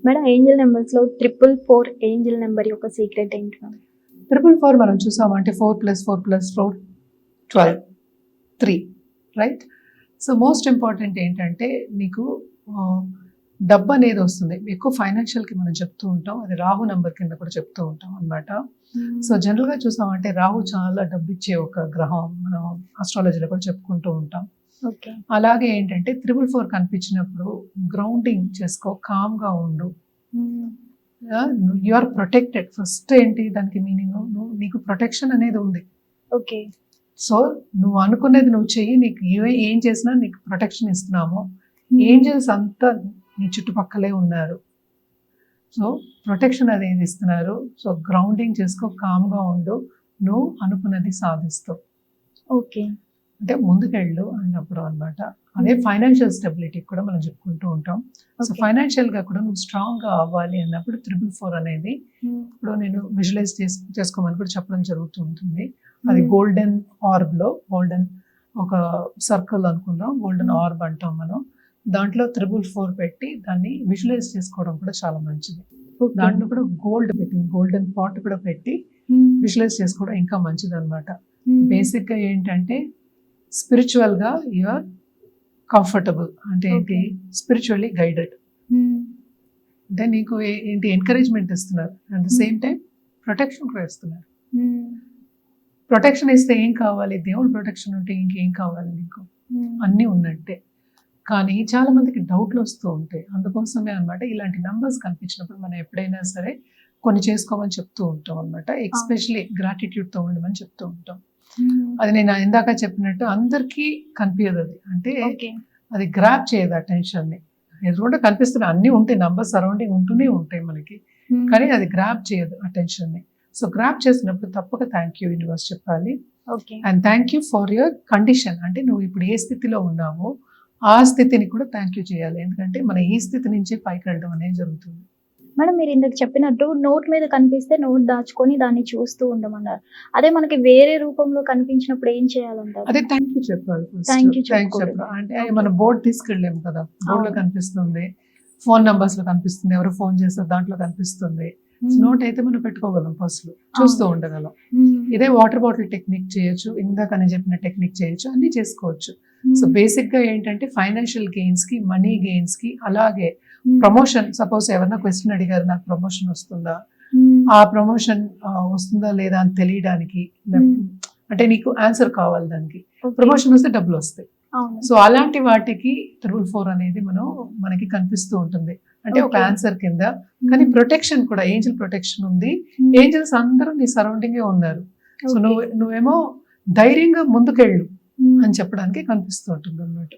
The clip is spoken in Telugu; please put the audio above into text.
మేడం ఏంజల్ నెంబర్స్ లో 444 ఏంజల్ నెంబర్ యొక్క సీక్రెట్ ఏంటి మేడం? 444 మనం చూసామంటే 4+4+4 12 3 రైట్. సో మోస్ట్ ఇంపార్టెంట్ ఏంటంటే నీకు డబ్బు అనేది వస్తుంది. ఎక్కువ ఫైనాన్షియల్కి మనం చెప్తూ ఉంటాం, అది రాహు నెంబర్ కింద కూడా చెప్తూ ఉంటాం అనమాట. సో జనరల్గా చూసామంటే రాహు చాలా డబ్బు ఇచ్చే ఒక గ్రహం, మనం ఆస్ట్రాలజీలో కూడా చెప్పుకుంటూ ఉంటాం. ఓకే. అలాగే ఏంటంటే 444 కనిపించినప్పుడు గ్రౌండింగ్ చేసుకో, కామ్గా ఉండు, యు ఆర్ ప్రొటెక్టెడ్. ఫస్ట్ ఏంటి దానికి మీనింగ్, నీకు ప్రొటెక్షన్ అనేది ఉంది. ఓకే. సో నువ్వు అనుకునేది నువ్వు చెయ్యి, నీకు ఏం చేసినా నీకు ప్రొటెక్షన్ ఇస్తున్నాము. ఏంజల్స్ అంతా నీ చుట్టుపక్కలే ఉన్నారు. సో ప్రొటెక్షన్ అనేది ఇస్తున్నారు. సో గ్రౌండింగ్ చేసుకో, కామ్గా ఉండు, నువ్వు అనుకున్నది సాధిస్తావు. ఓకే. అంటే ముందుకెళ్ళు అన్నప్పుడు అనమాట. అదే ఫైనాన్షియల్ స్టెబిలిటీ కూడా మనం చెప్పుకుంటూ ఉంటాం. సో ఫైనాన్షియల్గా కూడా నువ్వు స్ట్రాంగ్గా అవ్వాలి అన్నప్పుడు 444 అనేది ఇప్పుడు నేను విజువలైజ్ చేసుకోమని కూడా చెప్పడం జరుగుతూ ఉంటుంది. అది గోల్డెన్ ఆర్బ్లో, గోల్డెన్ ఒక సర్కిల్ అనుకుందాం, గోల్డెన్ ఆర్బ్ అంటాం మనం. దాంట్లో 444 పెట్టి దాన్ని విజువలైజ్ చేసుకోవడం కూడా చాలా మంచిది. దాంట్లో కూడా గోల్డ్ పెట్టి, గోల్డెన్ పాట్ కూడా పెట్టి విజువలైజ్ చేసుకోవడం ఇంకా మంచిది అనమాట. బేసిక్గా ఏంటంటే స్పిరిచువల్గా యూఆర్ కంఫర్టబుల్, అంటే ఏంటి, స్పిరిచువల్లీ గైడెడ్, అంటే నీకు ఏంటి ఎంకరేజ్మెంట్ ఇస్తున్నారు, at the same time protection కూడా ఇస్తున్నారు. ప్రొటెక్షన్ ఇస్తే ఏం కావాలి, దేవుడు ప్రొటెక్షన్ ఉంటే ఇంకేం కావాలి నీకు, అన్నీ ఉన్నట్టే. కానీ చాలా మందికి డౌట్లు వస్తూ ఉంటాయి. అందుకోసమే అనమాట ఇలాంటి నంబర్స్ కనిపించినప్పుడు మనం ఎప్పుడైనా సరే కొన్ని చేసుకోమని చెప్తూ ఉంటాం అనమాట. ఎస్పెషలీ గ్రాటిట్యూడ్తో ఉండమని చెప్తూ ఉంటాం. అది నేను ఇందాక చెప్పినట్టు అందరికీ కనిపించదు, అది అంటే అది గ్రాప్ చేయదు అటెన్షన్ని. ఎదురుకుండా కనిపిస్తున్నాయి, అన్నీ ఉంటాయి, నంబర్స్ సరౌండింగ్ ఉంటూనే ఉంటాయి మనకి, కానీ అది గ్రాప్ చేయదు అటెన్షన్ని. సో గ్రాప్ చేసినప్పుడు తప్పక థ్యాంక్ యూ యూనివర్స్ చెప్పాలి. And thank you for your condition, అంటే నువ్వు ఇప్పుడు ఏ స్థితిలో ఉన్నావో ఆ స్థితిని కూడా థ్యాంక్ యూ చేయాలి. ఎందుకంటే మన ఈ స్థితి నుంచే పైకి వెళ్ళడం అనేది జరుగుతుంది. మేడం మీరు ఇందాక చెప్పినట్టు నోట్ మీద కనిపిస్తే నోట్ దాచుకొని దాన్ని చూస్తూ ఉండమన్నారు. అదే మనకి వేరే రూపంలో కనిపించినప్పుడు ఏం చేయాలంటారు? అదే థ్యాంక్ యూ చెప్పాలి. థ్యాంక్ యూ చెప్పాలి అంటే మనం బోర్డు తీసుకెళ్ళలేము కదా, బోర్డులో కనిపిస్తుంది, ఫోన్ నంబర్స్ లో కనిపిస్తుంది, ఎవరు ఫోన్ చేస్తారు దాంట్లో కనిపిస్తుంది. నోట్ అయితే మనం పెట్టుకోగలం, ఫస్ట్ లో చూస్తూ ఉండగలం. ఇదే వాటర్ బాటిల్ టెక్నిక్ చేయొచ్చు, ఇందాక నేను చెప్పిన టెక్నిక్ చేయొచ్చు, అన్ని చేసుకోవచ్చు. సో బేసిక్ గా ఏంటంటే ఫైనాన్షియల్ గెయిన్స్ కి, మనీ గెయిన్స్ కి, అలాగే ప్రమోషన్, సపోజ్ ఎవరైనా క్వశ్చన్ అడిగారు నాకు ప్రమోషన్ వస్తుందా, ఆ ప్రమోషన్ వస్తుందా లేదా అని తెలియడానికి, అంటే నీకు ఆన్సర్ కావాలి దానికి, ప్రమోషన్ వస్తే డబ్బులు వస్తాయి. సో అలాంటి వాటికి 444 అనేది మనకి కనిపిస్తూ ఉంటుంది, అంటే ఒక ఆన్సర్ కింద. కానీ ప్రొటెక్షన్ కూడా, ఏంజల్ ప్రొటెక్షన్ ఉంది, ఏంజల్స్ అందరూ నీ సరౌండింగే ఉన్నారు. సో నువ్వేమో ధైర్యంగా ముందుకెళ్ళు అని చెప్పడానికి కనిపిస్తూ ఉంటుంది అన్నమాట.